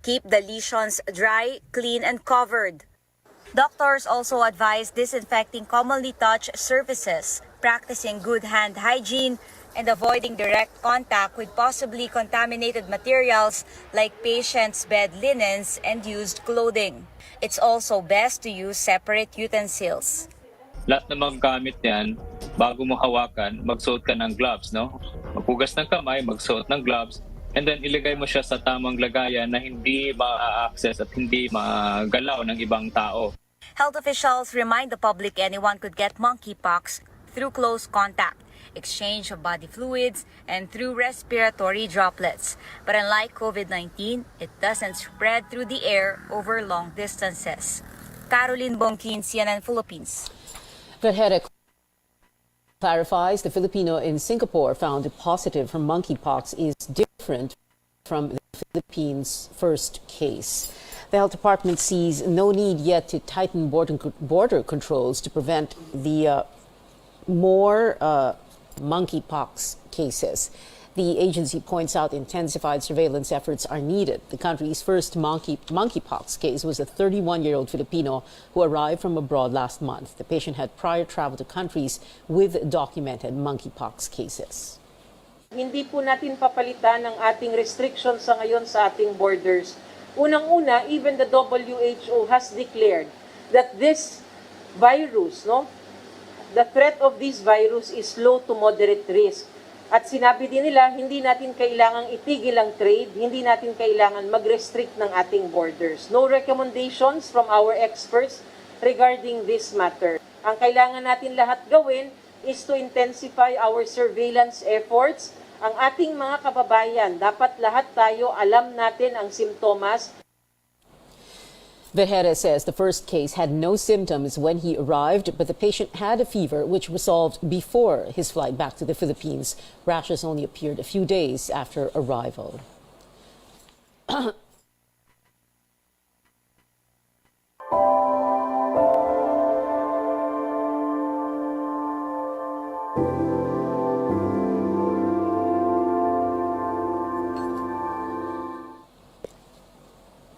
Keep the lesions dry, clean, and covered. Doctors also advise disinfecting commonly touched surfaces, practicing good hand hygiene, and avoiding direct contact with possibly contaminated materials like patients' bed linens and used clothing. It's also best to use separate utensils. Lahat ng mga gamit yan, bago mo hawakan, magsuot ka ng gloves, no? Maghugas ng kamay, magsuot ng gloves, and then ilagay mo siya sa tamang lagayan na hindi ma-access at hindi magalaw ng ibang tao. Health officials remind the public anyone could get monkeypox through close contact, exchange of body fluids, and through respiratory droplets. But unlike COVID-19, it doesn't spread through the air over long distances. Caroline Bongkin, CNN Philippines. Vergere clarifies the Filipino in Singapore found positive for monkeypox is different from the Philippines' first case. The health department sees no need yet to tighten border controls to prevent the more monkeypox cases. The agency points out intensified surveillance efforts are needed. The country's first monkeypox case was a 31-year-old Filipino who arrived from abroad last month. The patient had prior traveled to countries with documented monkeypox cases. Hindi po natin papalitan ang ating restrictions sa ngayon sa ating borders. Unang-una, even the WHO has declared that this virus, the threat of this virus is low to moderate risk. At sinabi din nila, hindi natin kailangang itigil ang trade, hindi natin kailangan mag-restrict ng ating borders. No recommendations from our experts regarding this matter. Ang kailangan natin lahat gawin is to intensify our surveillance efforts. Ang ating mga kababayan, dapat lahat tayo alam natin ang simptomas. Vergere says the first case had no symptoms when he arrived, but the patient had a fever which resolved before his flight back to the Philippines. Rashes only appeared a few days after arrival.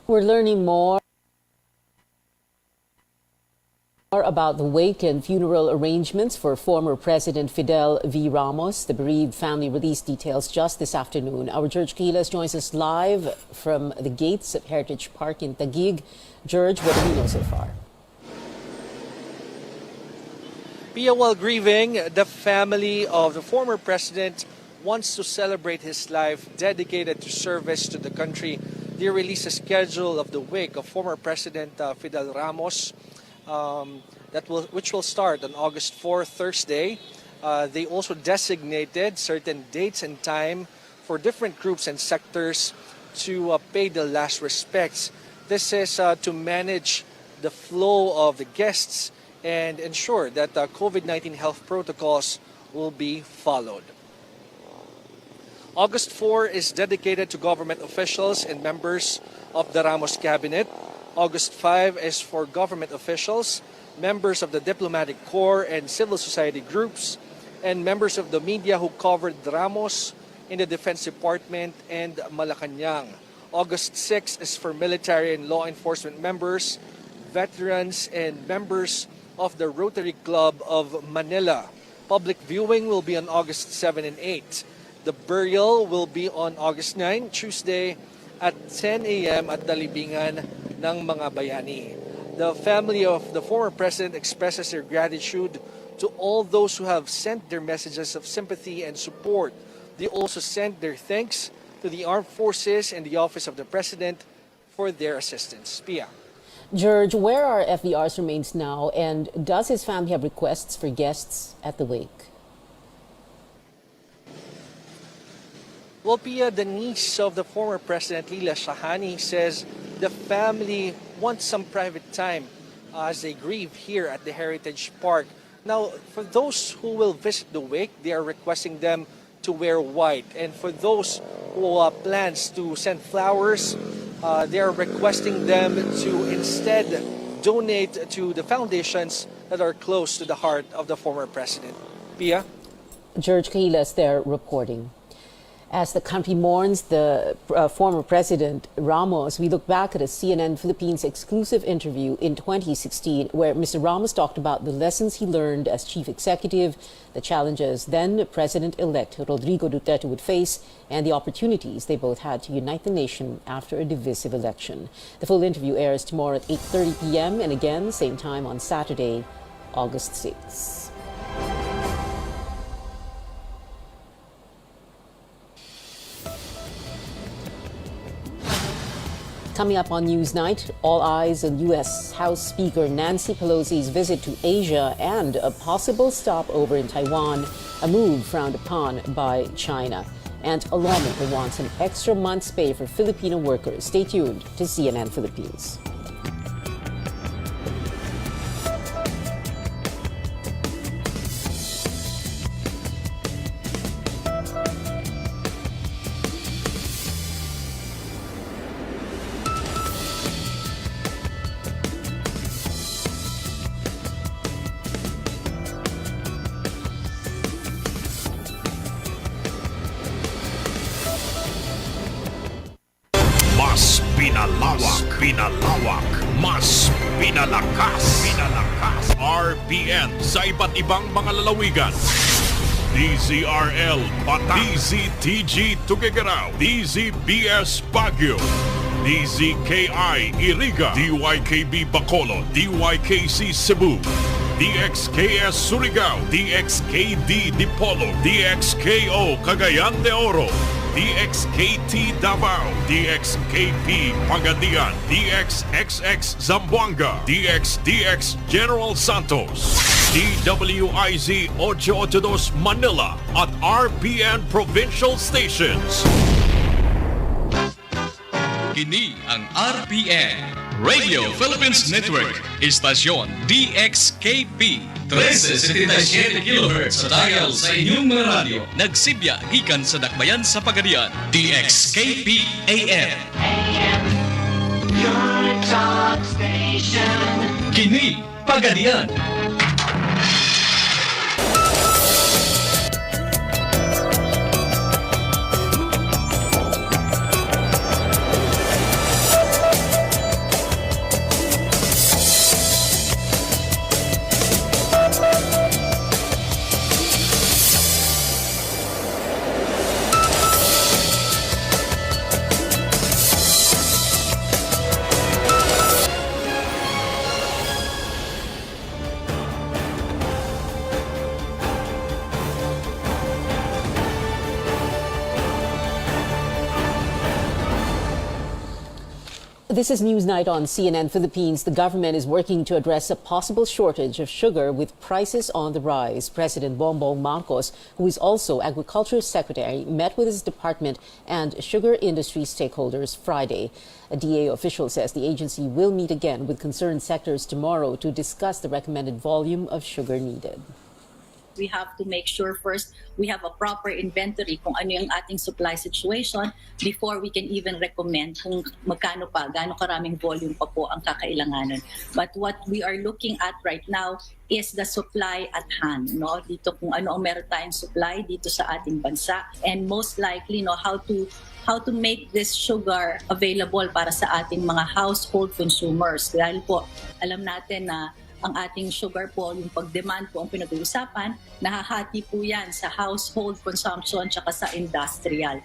We're learning more about the wake and funeral arrangements for former President Fidel V. Ramos. The bereaved family released details just this afternoon. Our George Quiles joins us live from the gates of Heritage Park in Taguig. George, what do we know so far? Pia, while grieving, the family of the former president wants to celebrate his life dedicated to service to the country. They released a schedule of the wake of former President Fidel Ramos, which will start on August 4, Thursday. They also designated certain dates and time for different groups and sectors to pay the last respects. This is to manage the flow of the guests and ensure that COVID-19 health protocols will be followed. August 4 is dedicated to government officials and members of the Ramos cabinet. August 5 is for government officials, members of the diplomatic corps and civil society groups, and members of the media who covered Ramos in the Defense Department and Malacanang. August 6 is for military and law enforcement members, veterans, and members of the Rotary Club of Manila. Public viewing will be on August 7 and 8. The burial will be on August 9, Tuesday, at 10 a.m. at Dalibingan ng mga bayani. The family of the former president expresses their gratitude to all those who have sent their messages of sympathy and support. They also sent their thanks to the armed forces and the office of the president for their assistance. Pia. George, where are FDR's remains now, and does his family have requests for guests at the wake? Well, Pia, the niece of the former president, Lila Shahani, says the family wants some private time as they grieve here at the Heritage Park. Now, for those who will visit the wake, they are requesting them to wear white. And for those who plans to send flowers, they are requesting them to instead donate to the foundations that are close to the heart of the former president. Pia? George Quiles there reporting. As the country mourns the former President Ramos, we look back at a CNN Philippines exclusive interview in 2016 where Mr. Ramos talked about the lessons he learned as chief executive, the challenges then President-elect Rodrigo Duterte would face, and the opportunities they both had to unite the nation after a divisive election. The full interview airs tomorrow at 8:30 p.m. and again, same time on Saturday, August 6. Coming up on Newsnight, all eyes on U.S. House Speaker Nancy Pelosi's visit to Asia and a possible stopover in Taiwan, a move frowned upon by China. And a lawmaker wants an extra month's pay for Filipino workers. Stay tuned to CNN Philippines. Pinalawak, mas pinalakas. RPN sa iba't ibang mga lalawigan. DZRL Bataan, DZTG Tuguegarao, DZBS Baguio, DZKI Iriga, DYKB Bacolod, DYKC Cebu, DXKS Surigao, DXKD Dipolo, DXKO Cagayan de Oro, DXKT Davao, DXKP Pagadian, DXXX Zamboanga, DXDX General Santos, DWIZ 882 Manila at RPN Provincial Stations. Kini ang RPN, Radio Philippines Network, Istasyon DXKP. 1377 kHz sa dial sa inyong mga radyo. Nagsibya gikan sa dakbayan sa Pagadian. DXKP AM. Your talk station. Kini Pagadian. This is Newsnight on CNN Philippines. The government is working to address a possible shortage of sugar with prices on the rise. President Bongbong Marcos, who is also Agriculture Secretary, met with his department and sugar industry stakeholders Friday. A DA official says the agency will meet again with concerned sectors tomorrow to discuss the recommended volume of sugar needed. We have to make sure first we have a proper inventory kung ano yung ating supply situation before we can even recommend kung magkano pa, gaano karaming volume pa po ang kakailanganan. But what we are looking at right now is the supply at hand, no? Dito kung ano ang meron tayong supply dito sa ating bansa, and most likely how to make this sugar available para sa ating mga household consumers. Dahil po alam natin na ang ating sugar po, yung pag-demand po ang pinag-uusapan, nahahati po yan sa household consumption tsaka sa industrial.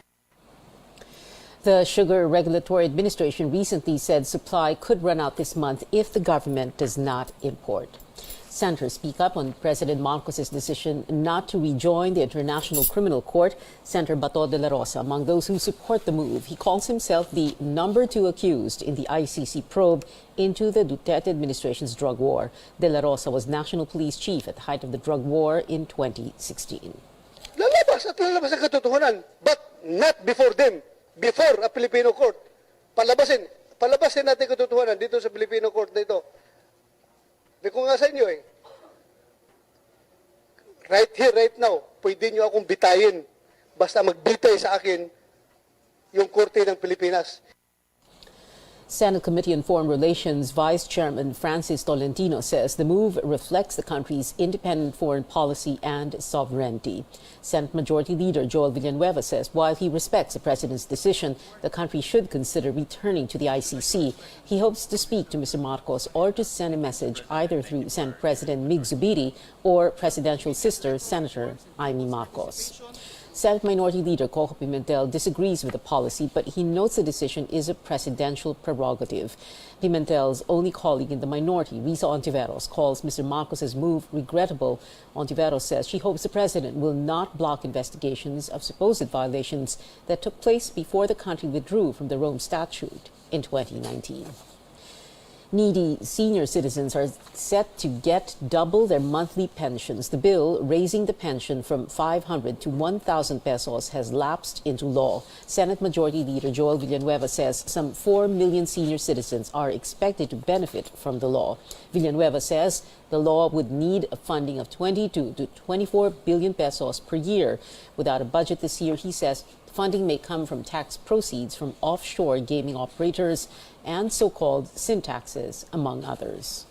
The Sugar Regulatory Administration recently said supply could run out this month if the government does not import. Senators speak up on President Marcos' decision not to rejoin the International Criminal Court. Senator Bato de la Rosa among those who support the move. He calls himself the number 2 accused in the ICC probe into the Duterte administration's drug war. De la Rosa was National Police Chief at the height of the drug war in 2016. Lalabas ang katotohanan, but not before them, before a Filipino court. Palabasin natin katotohanan dito sa Filipino court na ito. Hindi ko nga sa inyo right here, right now, pwede nyo akong bitayin. Basta magbitay sa akin yung korte ng Pilipinas. Senate Committee on Foreign Relations Vice Chairman Francis Tolentino says the move reflects the country's independent foreign policy and sovereignty. Senate Majority Leader Joel Villanueva says while he respects the president's decision, the country should consider returning to the ICC. He hopes to speak to Mr. Marcos or to send a message either through Senate President Mig Zubiri or presidential sister Senator Amy Marcos. Senate Minority Leader Coco Pimentel disagrees with the policy, but he notes the decision is a presidential prerogative. Pimentel's only colleague in the minority, Risa Ontiveros, calls Mr. Marcos's move regrettable. Ontiveros says she hopes the president will not block investigations of supposed violations that took place before the country withdrew from the Rome Statute in 2019. Needy senior citizens are set to get double their monthly pensions. The bill raising the pension from 500 to 1,000 pesos has lapsed into law. Senate Majority Leader Joel Villanueva says some 4 million senior citizens are expected to benefit from the law. Villanueva says the law would need a funding of 22 to 24 billion pesos per year. Without a budget this year, he says funding may come from tax proceeds from offshore gaming operators and so-called sin taxes, among others.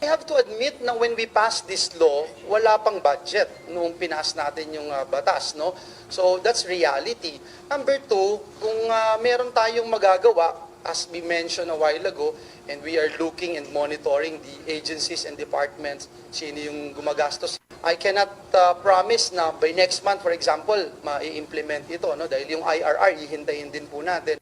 I have to admit na when we passed this law, wala pang budget noong pinas natin yung batas, no? So that's reality. Number two, kung meron tayong magagawa, as we mentioned a while ago, and we are looking and monitoring the agencies and departments, sino yung gumagastos. I cannot promise na by next month, for example, ma-implement ito, no? Dahil yung IRR, hihintayin din po natin.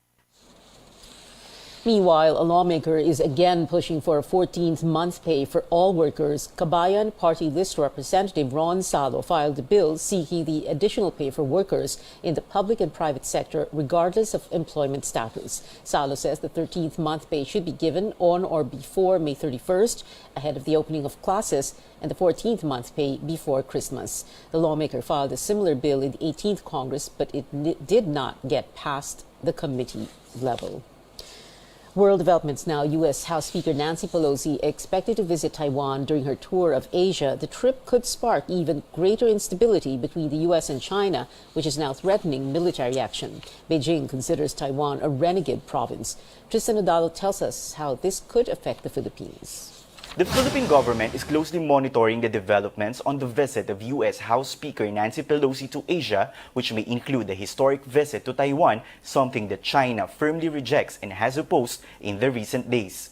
Meanwhile, a lawmaker is again pushing for a 14th month pay for all workers. Kabayan Party List Representative Ron Salo filed a bill seeking the additional pay for workers in the public and private sector regardless of employment status. Salo says the 13th month pay should be given on or before May 31st, ahead of the opening of classes, and the 14th month pay before Christmas. The lawmaker filed a similar bill in the 18th Congress, but it did not get past the committee level. World developments now. U.S. House Speaker Nancy Pelosi expected to visit Taiwan during her tour of Asia. The trip could spark even greater instability between the U.S. and China, which is now threatening military action. Beijing considers Taiwan a renegade province. Tristan Odalo tells us how this could affect the Philippines. The Philippine government is closely monitoring the developments on the visit of U.S. House Speaker Nancy Pelosi to Asia, which may include the historic visit to Taiwan, something that China firmly rejects and has opposed in the recent days.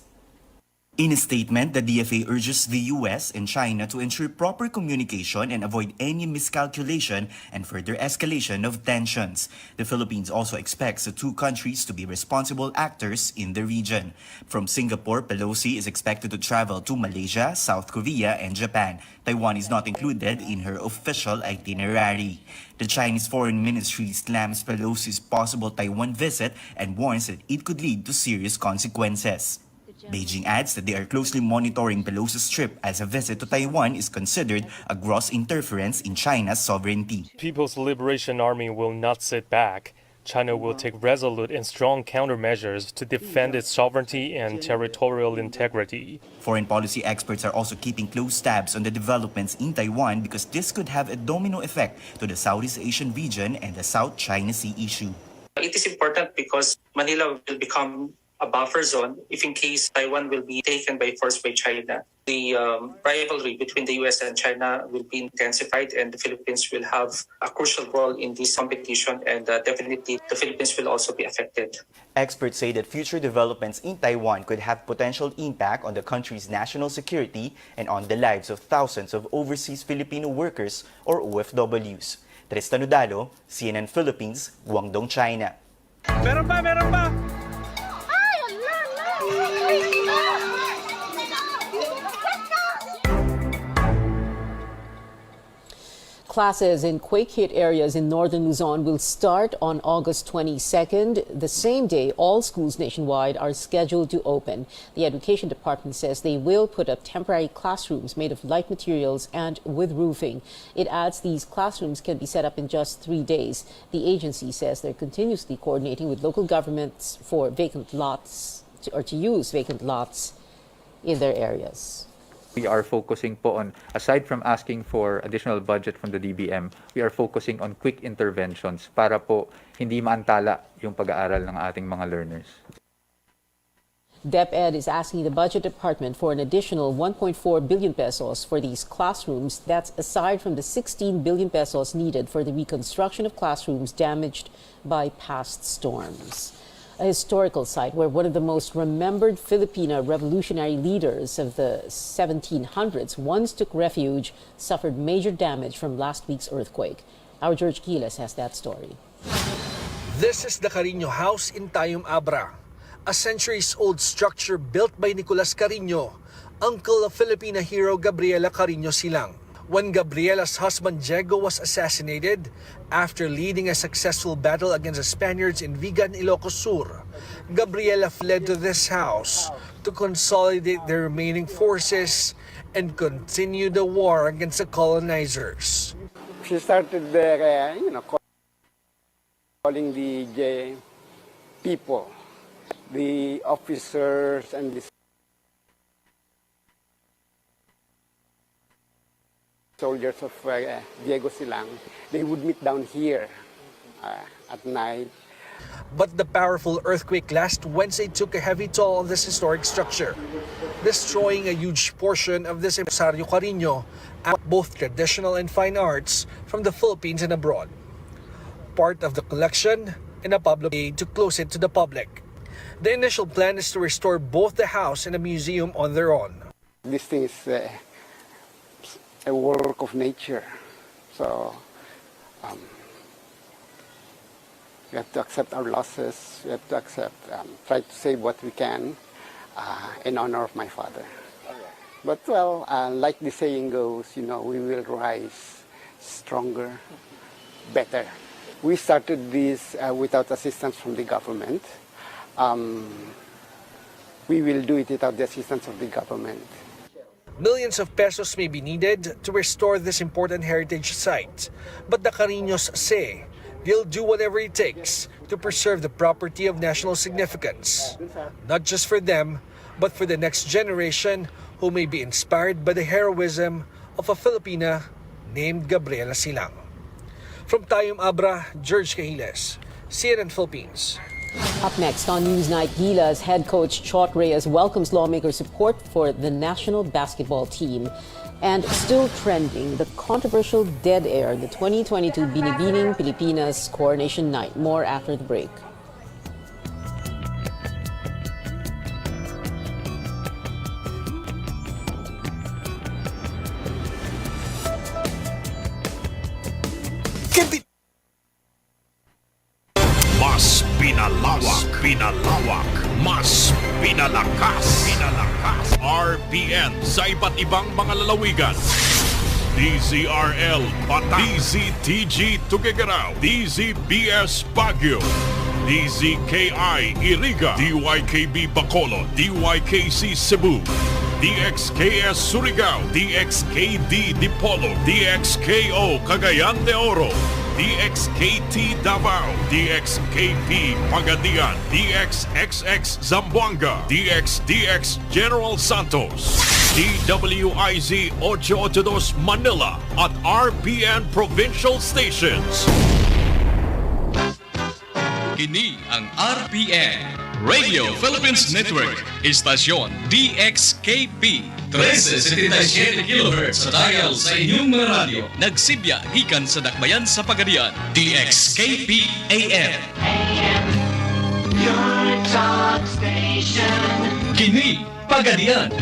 In a statement, the DFA urges the U.S. and China to ensure proper communication and avoid any miscalculation and further escalation of tensions. The Philippines also expects the two countries to be responsible actors in the region. From Singapore, Pelosi is expected to travel to Malaysia, South Korea, and Japan. Taiwan is not included in her official itinerary. The Chinese Foreign Ministry slams Pelosi's possible Taiwan visit and warns that it could lead to serious consequences. Beijing adds that they are closely monitoring Pelosi's trip as a visit to Taiwan is considered a gross interference in China's sovereignty. People's Liberation Army will not sit back. China will take resolute and strong countermeasures to defend its sovereignty and territorial integrity. Foreign policy experts are also keeping close tabs on the developments in Taiwan because this could have a domino effect to the Southeast Asian region and the South China Sea issue. It is important because Manila will become a buffer zone if in case Taiwan will be taken by force by China. The rivalry between the US and China will be intensified and the Philippines will have a crucial role in this competition and definitely the Philippines will also be affected. Experts say that future developments in Taiwan could have potential impact on the country's national security and on the lives of thousands of overseas Filipino workers or OFWs. Tristan Udalo, CNN Philippines, Guangdong, China. Meron pa! Classes in quake-hit areas in northern Luzon will start on August 22nd. The same day, all schools nationwide are scheduled to open. The Education Department says they will put up temporary classrooms made of light materials and with roofing. It adds these classrooms can be set up in just 3 days. The agency says they're continuously coordinating with local governments for vacant lots to use vacant lots in their areas. We are focusing po on, aside from asking for additional budget from the DBM, we are focusing on quick interventions para po hindi maantala yung pag-aaral ng ating mga learners. DepEd is asking the Budget Department for an additional 1.4 billion pesos for these classrooms. That's aside from the 16 billion pesos needed for the reconstruction of classrooms damaged by past storms. A historical site where one of the most remembered Filipino revolutionary leaders of the 1700s once took refuge suffered major damage from last week's earthquake. Our George Quiles has that story. This is the Carino House in Tayum Abra, a centuries-old structure built by Nicolas Carino, uncle of Filipina hero Gabriela Carino Silang. When Gabriela's husband Diego was assassinated after leading a successful battle against the Spaniards in Vigan, Ilocos Sur, Gabriela fled to this house to consolidate the remaining forces and continue the war against the colonizers. She started there, calling the people, the officers and the soldiers of Diego Silang. They would meet down here at night. But the powerful earthquake last Wednesday took a heavy toll on this historic structure, destroying a huge portion of this Empresario Carino, both traditional and fine arts from the Philippines and abroad. Part of the collection and a public aid to close it to the public. The initial plan is to restore both the house and a museum on their own. This thing is a work of nature, so we have to accept our losses. We have to accept, try to save what we can in honor of my father. But well, like the saying goes, we will rise stronger, better. We started this without assistance from the government. We will do it without the assistance of the government. Millions of pesos may be needed to restore this important heritage site, but the Carinos say they'll do whatever it takes to preserve the property of national significance, not just for them, but for the next generation who may be inspired by the heroism of a Filipina named Gabriela Silang. From Tayum Abra, George Cahiles, CNN Philippines. Up next on Newsnight, Gila's head coach Chot Reyes welcomes lawmaker support for the national basketball team. And still trending, the controversial dead air, the 2022 Binibining Pilipinas Coronation Night. More after the break. Mas pinalawak, mas pinalakas. RPN sa iba't ibang mga lalawigan. DZRL Bataan, DZTG Tuguegarao, DZBS Baguio, DZKI Iriga, DYKB Bacolod, DYKC Cebu, DXKS Surigao, DXKD Dipolo, DXKO Cagayan de Oro, DXKT Davao, DXKP Pagadian, DXXX Zamboanga, DXDX General Santos, DWIZ 882 Manila at RPN Provincial Stations. Kini ang RPN Radio Philippines Network, istasyon DXKP 1377 kHz sa dial sa inyong mga radyo. Nagsibya gikan sa dakbayan sa Pagadian, DXKP AM. Your talk station. Kini Pagadian.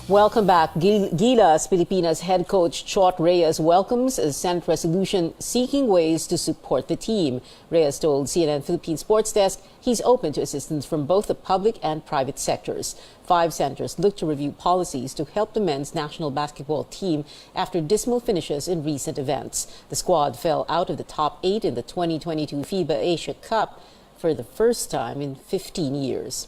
Welcome back. Gilas Pilipinas head coach Chot Reyes welcomes a Senate resolution seeking ways to support the team. Reyes told CNN Philippine Sports Desk he's open to assistance from both the public and private sectors. 5 senators look to review policies to help the men's national basketball team after dismal finishes in recent events. The squad fell out of the top 8 in the 2022 FIBA Asia Cup for the first time in 15 years.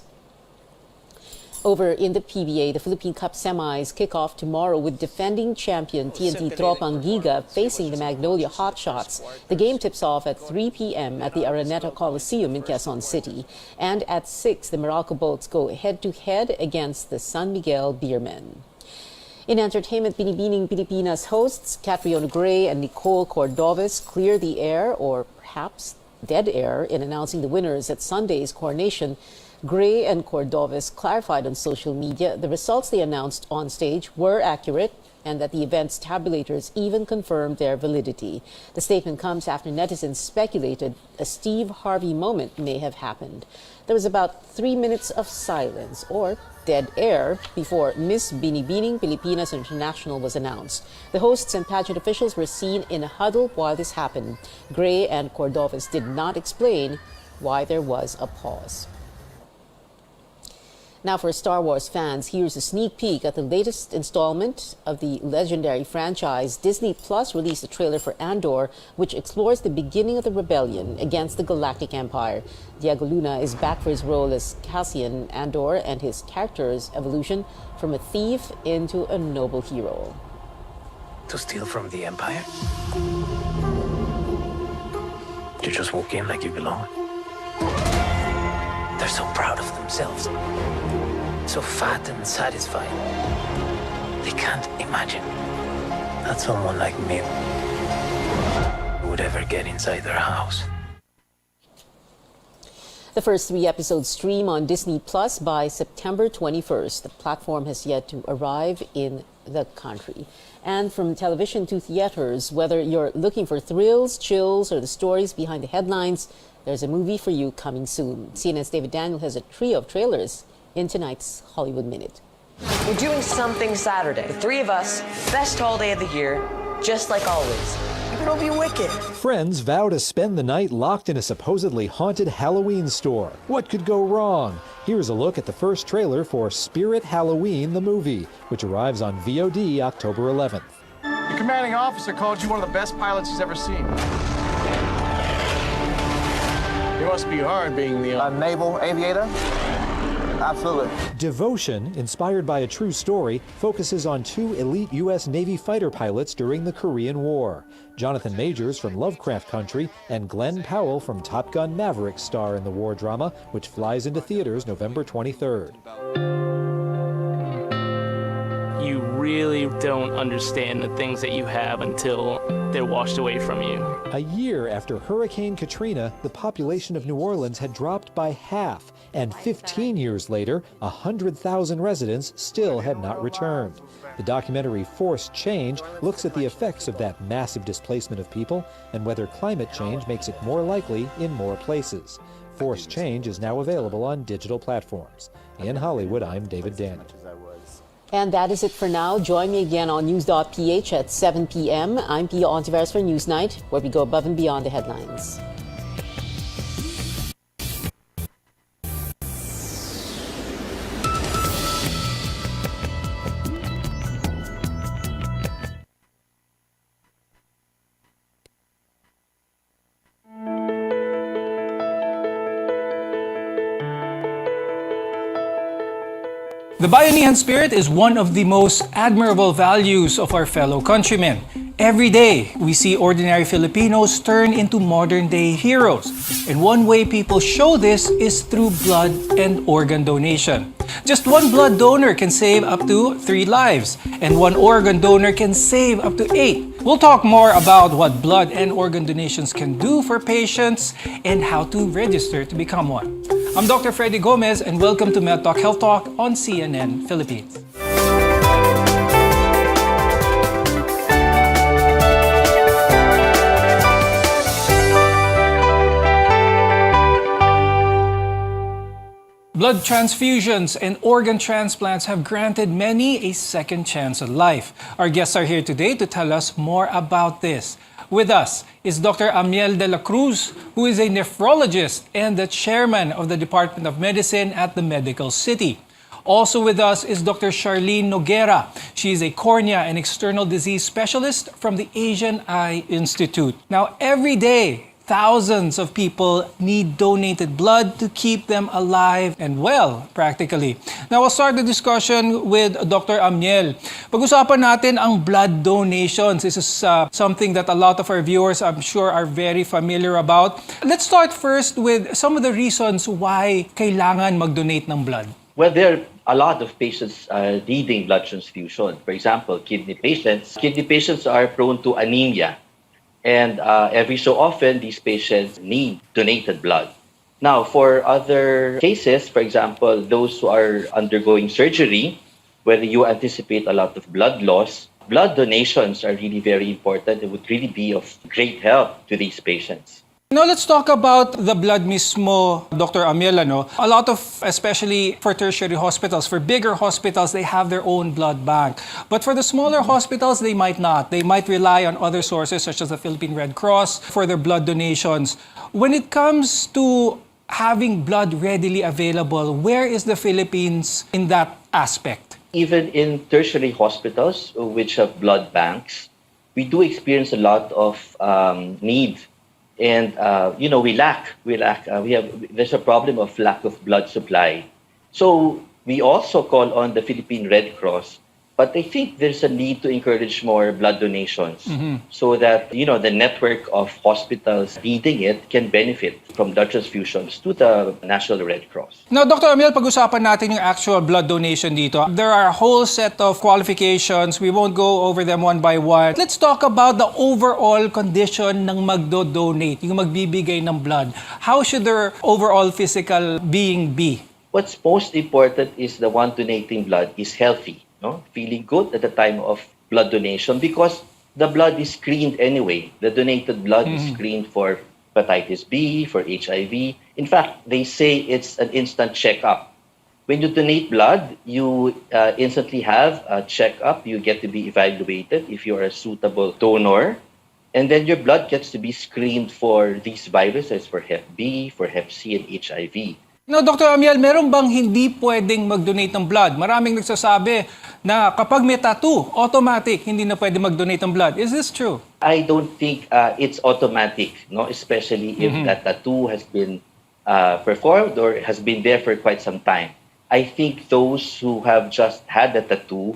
Over in the PBA, the Philippine Cup semis kick off tomorrow with defending champion TNT Tropang Giga facing the Magnolia Hotshots. The game tips off at 3 p.m. at the Araneta Coliseum in Quezon City. And at 6, the Meralco Bolts go head-to-head against the San Miguel Beermen. In entertainment, Binibining Pilipinas hosts Catriona Gray and Nicole Cordoves clear the air, or perhaps dead air, in announcing the winners at Sunday's coronation. Gray and Cordoves clarified on social media the results they announced on stage were accurate and that the event's tabulators even confirmed their validity. The statement comes after netizens speculated a Steve Harvey moment may have happened. There was about 3 minutes of silence, or dead air, before Miss Binibining Pilipinas International was announced. The hosts and pageant officials were seen in a huddle while this happened. Gray and Cordoves did not explain why there was a pause. Now, for Star Wars fans, here's a sneak peek at the latest installment of the legendary franchise. Disney Plus released a trailer for Andor, which explores the beginning of the rebellion against the Galactic Empire. Diego Luna is back for his role as Cassian Andor and his character's evolution from a thief into a noble hero. To steal from the Empire? To just walk in like you belong? They're so proud of themselves. So fat and satisfied. They can't imagine that someone like me would ever get inside their house. The first 3 episodes stream on Disney Plus by September 21st. The platform has yet to arrive in the country. And from television to theaters, whether you're looking for thrills, chills, or the stories behind the headlines, there's a movie for you coming soon. CNN's David Daniel has a trio of trailers in tonight's Hollywood Minute. We're doing something Saturday. The 3 of us, best holiday of the year, just like always. It'll be wicked. Friends vow to spend the night locked in a supposedly haunted Halloween store. What could go wrong? Here's a look at the first trailer for Spirit Halloween, the movie, which arrives on VOD October 11th. Your commanding officer called you one of the best pilots he's ever seen. It must be hard being the naval aviator. Absolutely. Devotion, inspired by a true story, focuses on 2 elite U.S. Navy fighter pilots during the Korean War. Jonathan Majors from Lovecraft Country and Glenn Powell from Top Gun Maverick star in the war drama, which flies into theaters November 23rd. You really don't understand the things that you have until they're washed away from you. A year after Hurricane Katrina, the population of New Orleans had dropped by half, and 15 years later, 100,000 residents still had not returned. The documentary Forced Change looks at the effects of that massive displacement of people and whether climate change makes it more likely in more places. Forced Change is now available on digital platforms. In Hollywood, I'm David Daniel. And that is it for now. Join me again on news.ph at 7 p.m. I'm Pia Ontiveros for Newsnight, where we go above and beyond the headlines. The bayanihan spirit is one of the most admirable values of our fellow countrymen. Every day, we see ordinary Filipinos turn into modern-day heroes. And one way people show this is through blood and organ donation. Just one blood donor can save up to 3 lives, and one organ donor can save up to 8. We'll talk more about what blood and organ donations can do for patients and how to register to become one. I'm Dr. Freddy Gomez, and welcome to Med Talk Health Talk on CNN Philippines. Blood transfusions and organ transplants have granted many a second chance at life. Our guests are here today to tell us more about this. With us is Dr. Amiel de la Cruz, who is a nephrologist and the chairman of the Department of Medicine at the Medical City. Also with us is Dr. Charlene Noguera. She is a cornea and external disease specialist from the Asian Eye Institute. Now, every day, Thousands of people need donated blood to keep them alive and well, practically. Now, we'll start the discussion with Dr. Amiel. Pag-usapan natin ang blood donations. This is something that a lot of our viewers, I'm sure, are very familiar about. Let's start first with some of the reasons why kailangan mag-donate ng blood. Well, there are a lot of patients needing blood transfusion. For example, kidney patients. Kidney patients are prone to anemia. And every so often, these patients need donated blood. Now, for other cases, for example, those who are undergoing surgery, where you anticipate a lot of blood loss, blood donations are really very important. It would really be of great help to these patients. Now, let's talk about the blood mismo, Dr. Amiel. A lot of, especially for tertiary hospitals, for bigger hospitals, they have their own blood bank. But for the smaller hospitals, they might not. They might rely on other sources, such as the Philippine Red Cross, for their blood donations. When it comes to having blood readily available, where is the Philippines in that aspect? Even in tertiary hospitals, which have blood banks, we do experience a lot of need. And, there's a problem of lack of blood supply. So we also call on the Philippine Red Cross, but I think there's a need to encourage more blood donations so that, the network of hospitals needing it can benefit from blood transfusions to the National Red Cross. Now, Dr. Amiel, pag-usapan natin yung actual blood donation dito. There are a whole set of qualifications. We won't go over them one by one. Let's talk about the overall condition ng magdo-donate, yung magbibigay ng blood. How should their overall physical being be? What's most important is the one donating blood is healthy, feeling good at the time of blood donation, because the blood is screened anyway. The donated blood is screened for hepatitis B, for HIV. In fact, they say it's an instant checkup. When you donate blood, you instantly have a checkup. You get to be evaluated if you're a suitable donor. And then your blood gets to be screened for these viruses, for Hep B, for Hep C, and HIV. Now, Dr. Amiel, meron bang hindi pwedeng mag-donate ng blood? Maraming nagsasabi na kapag may tattoo, automatic, hindi na pwede mag-donate ng blood. Is this true? I don't think it's automatic, especially if that tattoo has been performed or has been there for quite some time. I think those who have just had a tattoo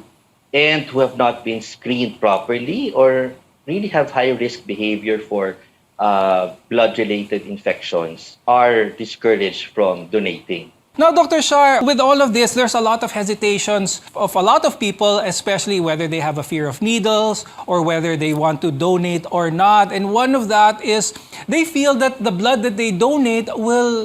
and who have not been screened properly or really have high-risk behavior for blood-related infections are discouraged from donating. Now, Dr. Shar, with all of this, there's a lot of hesitations of a lot of people, especially whether they have a fear of needles or whether they want to donate or not. And one of that is they feel that the blood that they donate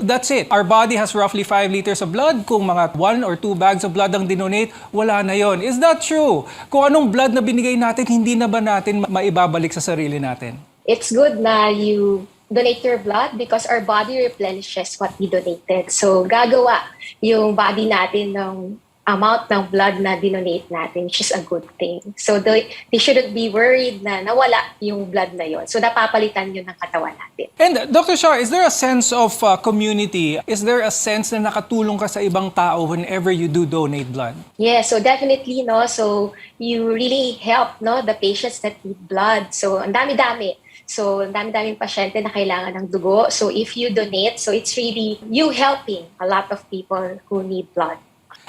that's it. Our body has roughly 5 liters of blood. Kung mga 1 or 2 bags of blood ang dinonate, wala na yon. Is that true? Kung anong blood na binigay natin, hindi na ba natin maibabalik sa sarili natin? It's good na you donate your blood because our body replenishes what we donated. So, gagawa yung body natin ng amount ng blood na dinonate natin, which is a good thing. So, they shouldn't be worried na nawala yung blood na yon. So, napapalitan yun ng katawan natin. And Dr. Shar, is there a sense of community? Is there a sense na nakatulong ka sa ibang tao whenever you do donate blood? Yeah, so definitely, so you really help, the patients that need blood. So, ang dami-dami. So, ang dami-daming pasyente na kailangan ng dugo. So, if you donate, so it's really you helping a lot of people who need blood.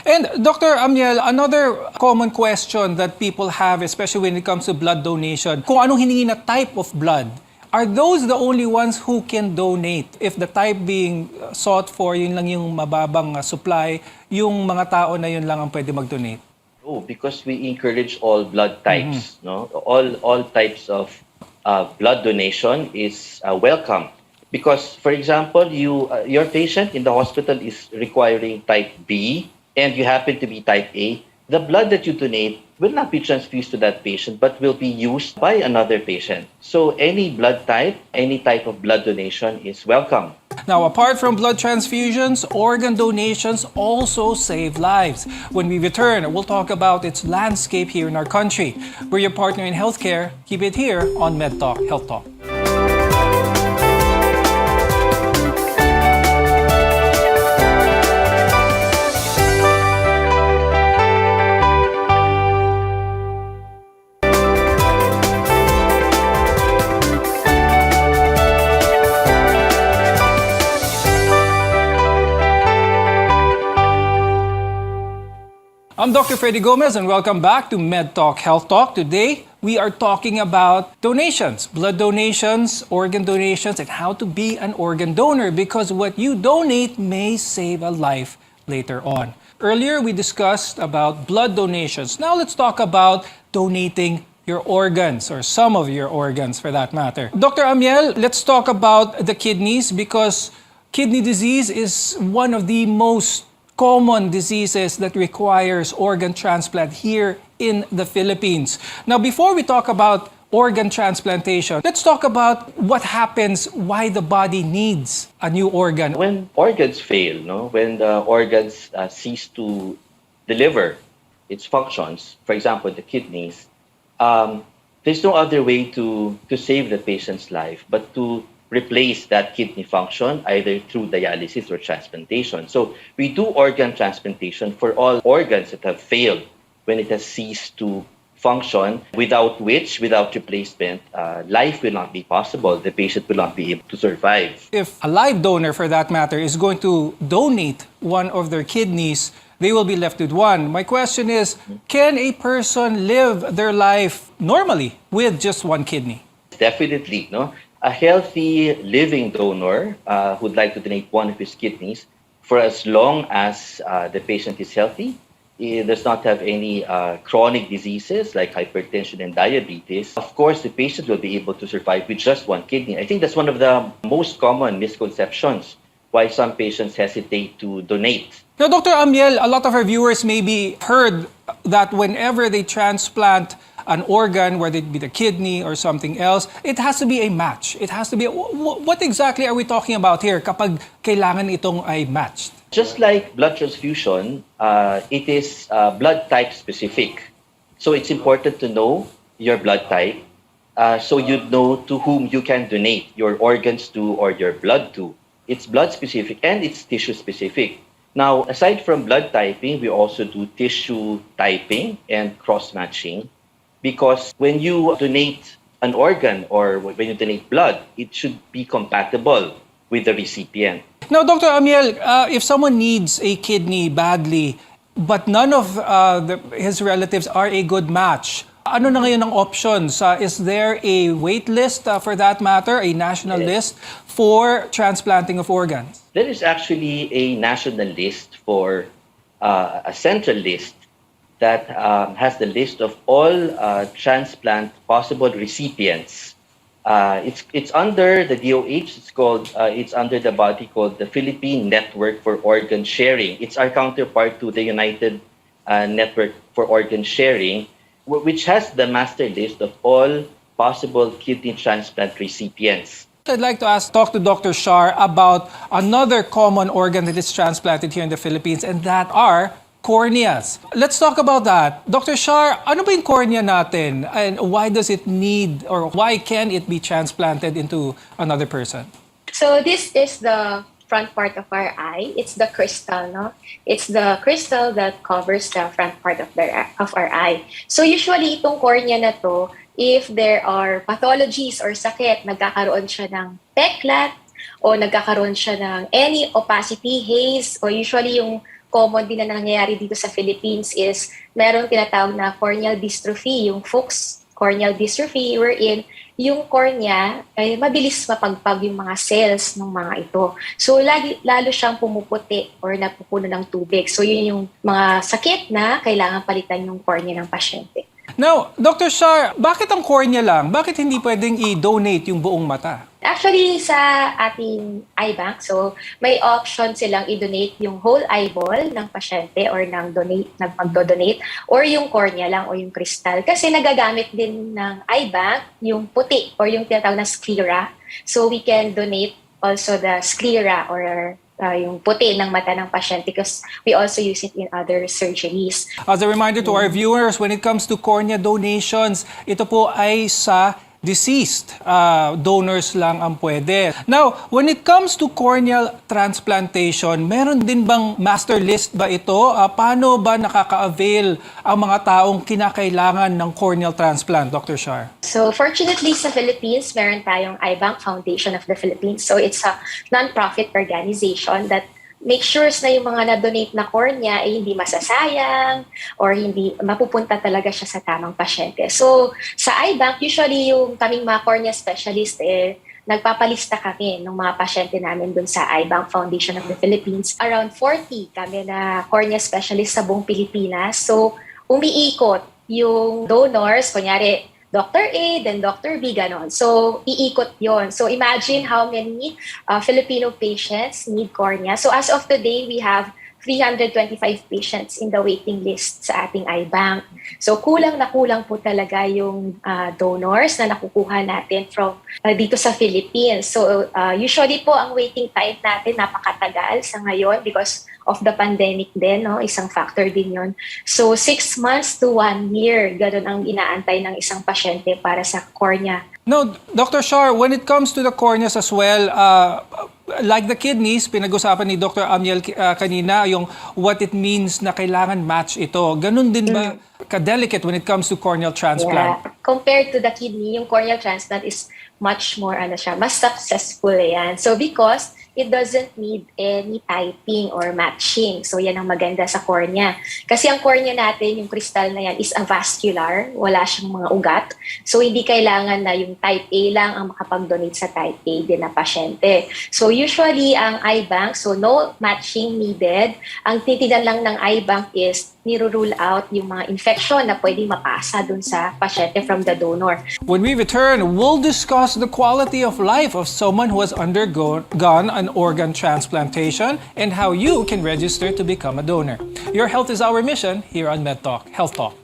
And Dr. Amiel, another common question that people have, especially when it comes to blood donation, kung anong hiningi na type of blood, are those the only ones who can donate? If the type being sought for, yun lang yung mababang supply, yung mga tao na yun lang ang pwede mag-donate? Oh, because we encourage all blood types, all types of blood donation is welcome. Because, for example, your patient in the hospital is requiring type B and you happen to be type A, the blood that you donate will not be transfused to that patient but will be used by another patient. So any blood type, any type of blood donation is welcome. Now, apart from blood transfusions, organ donations also save lives. When we return, we'll talk about its landscape here in our country. We're your partner in healthcare. Keep it here on MedTalk Health Talk. I'm Dr. Freddy Gomez and welcome back to Med Talk Health Talk. Today, we are talking about donations, blood donations, organ donations, and how to be an organ donor because what you donate may save a life later on. Earlier, we discussed about blood donations. Now, let's talk about donating your organs or some of your organs for that matter. Dr. Amiel, let's talk about the kidneys because kidney disease is one of the most common diseases that requires organ transplant here in the Philippines. Now, before we talk about organ transplantation, let's talk about what happens, why the body needs a new organ. When organs fail, when the organs cease to deliver its functions, for example, the kidneys, there's no other way to save the patient's life but to replace that kidney function either through dialysis or transplantation. So we do organ transplantation for all organs that have failed when it has ceased to function, without replacement, life will not be possible. The patient will not be able to survive. If a live donor, for that matter, is going to donate one of their kidneys, they will be left with one. My question is, can a person live their life normally with just one kidney? Definitely, no. A healthy living donor who'd like to donate one of his kidneys for as long as the patient is healthy, he does not have any chronic diseases like hypertension and diabetes. Of course, the patient will be able to survive with just one kidney. I think that's one of the most common misconceptions why some patients hesitate to donate. Now, Dr. Amiel, a lot of our viewers maybe heard that whenever they transplant an organ, whether it be the kidney or something else, it has to be a match. It has to be, what exactly are we talking about here kapag kailangan itong ay matched? Just like blood transfusion, it is blood type specific. So it's important to know your blood type so you know to whom you can donate your organs to or your blood to. It's blood specific and it's tissue specific. Now, aside from blood typing, we also do tissue typing and cross-matching because when you donate an organ or when you donate blood, it should be compatible with the recipient. Now, Dr. Amiel, if someone needs a kidney badly, but none of his relatives are a good match, ano na ngayon ang options? Is there a wait list for that matter, a national list for transplanting of organs? There is actually a national list for a central list that has the list of all transplant possible recipients. It's under the DOH. It's under the body called the Philippine Network for Organ Sharing. It's our counterpart to the United Network for Organ Sharing, which has the master list of all possible kidney transplant recipients. I'd like to talk to Dr. Shar about another common organ that is transplanted here in the Philippines, and that are corneas. Let's talk about that. Dr. Shar, ano ba yung cornea natin? And why does it need, or why can it be transplanted into another person? So this is the front part of our eye. It's the crystal, no? It's the crystal that covers the front part of our eye. So usually itong cornea na to, if there are pathologies or sakit, nagkakaroon siya ng peklat o nagkakaroon siya ng any opacity, haze, o usually yung common din na nangyayari dito sa Philippines is meron tinatawag na corneal dystrophy, yung Fuchs corneal dystrophy, wherein yung cornea ay mabilis mapagpag yung mga cells ng mga ito. So lalo siyang pumuputi or napupuno ng tubig. So yun yung mga sakit na kailangan palitan yung cornea ng pasyente. Now, Dr. Shar, bakit ang cornea lang? Bakit hindi pwedeng i-donate yung buong mata? Actually, sa ating eye bank, so may option silang i-donate yung whole eyeball ng pasyente or ng magdo-donate or yung cornea lang o yung crystal. Kasi nagagamit din ng eye bank yung puti or yung tinatawag na sclera. So we can donate also the sclera or yung puti ng mata ng pasyente because we also use it in other surgeries. As a reminder to our viewers, when it comes to cornea donations, ito po ay sa deceased donors lang ang pwede. Now, when it comes to corneal transplantation, meron din bang master list ba ito? Paano ba nakaka-avail ang mga taong kinakailangan ng corneal transplant, Dr. Shar? So, fortunately sa Philippines, meron tayong Eye Bank Foundation of the Philippines. So, it's a non-profit organization that make sure na yung mga na-donate na cornea ay hindi masasayang or hindi mapupunta talaga siya sa tamang pasyente. So, sa eye bank, usually yung kaming mga cornea specialist, nagpapalista kami ng mga pasyente namin dun sa Eye Bank Foundation of the Philippines. Around 40 kami na cornea specialist sa buong Pilipinas. So, umiikot yung donors, kunyari, Dr. A, then Dr. B, ganon. So, iikot yon. So, imagine how many Filipino patients need cornea. So, as of today, we have 325 patients in the waiting list sa ating eye bank. So, kulang na kulang po talaga yung donors na nakukuha natin from dito sa Philippines. So, usually po, ang waiting time natin napakatagal sa ngayon because of the pandemic din, no? Isang factor din yon. So, 6 months to 1 year, ganun ang inaantay ng isang pasyente para sa cornea. No, Dr. Shar, when it comes to the corneas as well, like the kidneys, pinag-usapan ni Dr. Amiel kanina, yung what it means na kailangan match ito. Ganun din ba ka-delicate when it comes to corneal transplant? Yeah. Compared to the kidney, yung corneal transplant is much more, mas successful yan. So because it doesn't need any typing or matching. So yan ang maganda sa cornea. Kasi ang cornea natin, yung crystal na yan, is avascular. Wala siyang mga ugat. So hindi kailangan na yung type A lang ang makapag-donate sa type A din na pasyente. So usually, ang eye bank, so no matching needed. Ang titinan lang ng eye bank is niro-rule out yung mga infection na pwedeng mapasa dun sa pasyente from the donor. When we return, we'll discuss the quality of life of someone who has undergone an organ transplantation and how you can register to become a donor. Your health is our mission here on MedTalk Health Talk.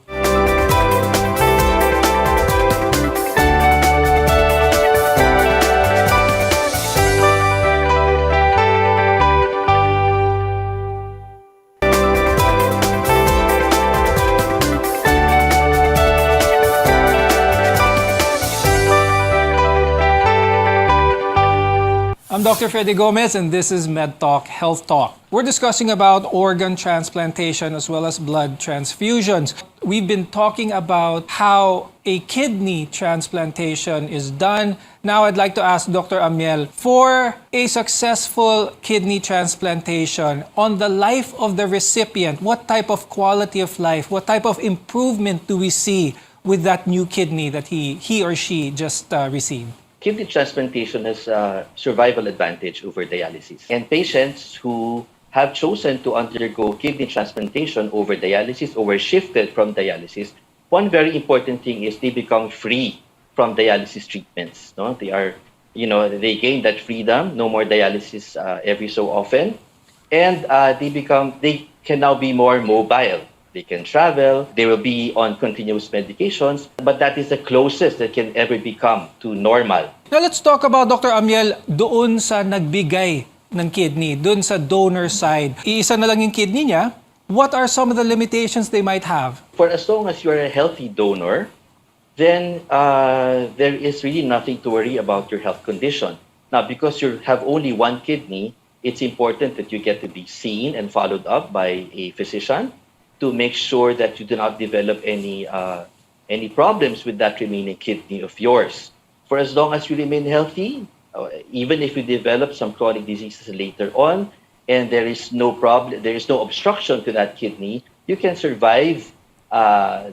I'm Dr. Freddy Gomez and this is MedTalk Health Talk. We're discussing about organ transplantation as well as blood transfusions. We've been talking about how a kidney transplantation is done. Now I'd like to ask Dr. Amiel, for a successful kidney transplantation, on the life of the recipient, what type of quality of life, what type of improvement do we see with that new kidney that he or she just received? Kidney transplantation has a survival advantage over dialysis. And patients who have chosen to undergo kidney transplantation over dialysis or were shifted from dialysis, one very important thing is they become free from dialysis treatments. No? They are, they gain that freedom, no more dialysis every so often. And they can now be more mobile. They can travel, they will be on continuous medications, but that is the closest that can ever become to normal. Now let's talk about, Dr. Amiel, doon sa nagbigay ng kidney, doon sa donor side. Iisa na lang yung kidney niya. What are some of the limitations they might have? For as long as you're a healthy donor, then there is really nothing to worry about your health condition. Now, because you have only one kidney, it's important that you get to be seen and followed up by a physician to make sure that you do not develop any problems with that remaining kidney of yours. For as long as you remain healthy, even if you develop some chronic diseases later on, and there is no problem, there is no obstruction to that kidney, you can survive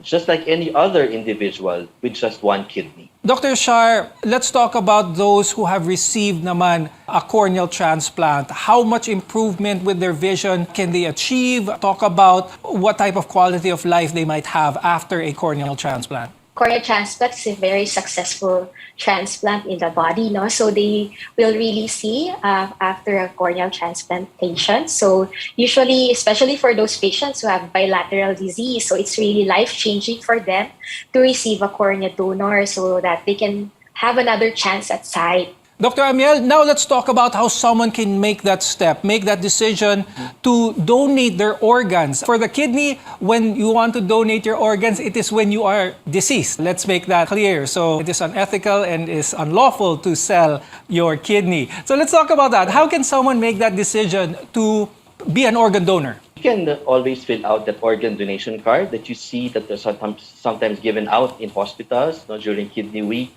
just like any other individual with just one kidney. Dr. Shar, let's talk about those who have received naman a corneal transplant. How much improvement with their vision can they achieve? Talk about what type of quality of life they might have after a corneal transplant. Corneal transplant is a very successful transplant in the body, no? So they will really see after a corneal transplantation. So usually, especially for those patients who have bilateral disease, so it's really life-changing for them to receive a cornea donor so that they can have another chance at sight. Dr. Amiel, now let's talk about how someone can make that step, make that decision to donate their organs. For the kidney, when you want to donate your organs, it is when you are deceased. Let's make that clear. So it is unethical and is unlawful to sell your kidney. So let's talk about that. How can someone make that decision to be an organ donor? You can always fill out that organ donation card that you see that are sometimes given out in hospitals during Kidney Week,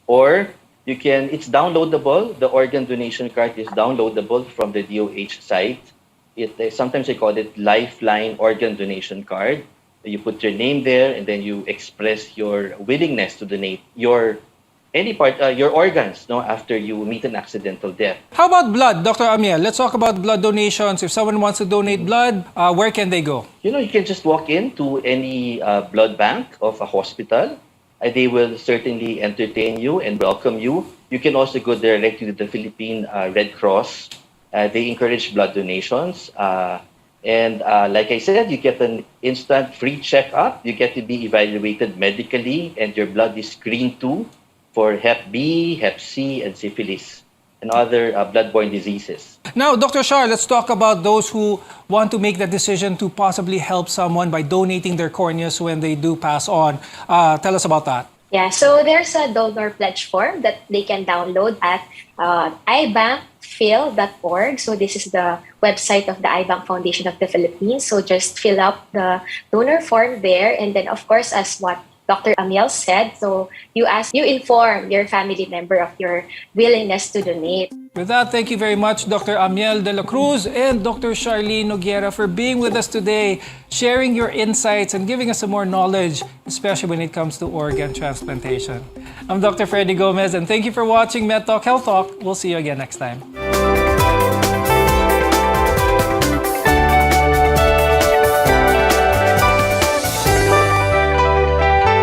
or it's downloadable. The organ donation card is downloadable from the DOH site. sometimes they call it lifeline organ donation card. You put your name there, and then you express your willingness to donate your organs, after you meet an accidental death. How about blood, Dr. Amiel? Let's talk about blood donations. If someone wants to donate blood, where can they go? You can just walk into any blood bank of a hospital. They will certainly entertain you and welcome you. You can also go directly to the Philippine Red Cross. They encourage blood donations. And like I said, you get an instant free checkup. You get to be evaluated medically, and your blood is screened too for Hep B, Hep C, and syphilis, and other bloodborne diseases. Now, Dr. Shar, let's talk about those who want to make the decision to possibly help someone by donating their corneas when they do pass on. Tell us about that. Yeah, so there's a donor pledge form that they can download at ibankphil.org. So this is the website of the iBank Foundation of the Philippines. So just fill up the donor form there, and then of course, as what Dr. Amiel said, so you inform your family member of your willingness to donate. With that, thank you very much, Dr. Amiel de la Cruz and Dr. Charlene Noguera, for being with us today, sharing your insights and giving us some more knowledge, especially when it comes to organ transplantation. I'm Dr. Freddy Gomez, and thank you for watching MedTalk Health Talk. We'll see you again next time.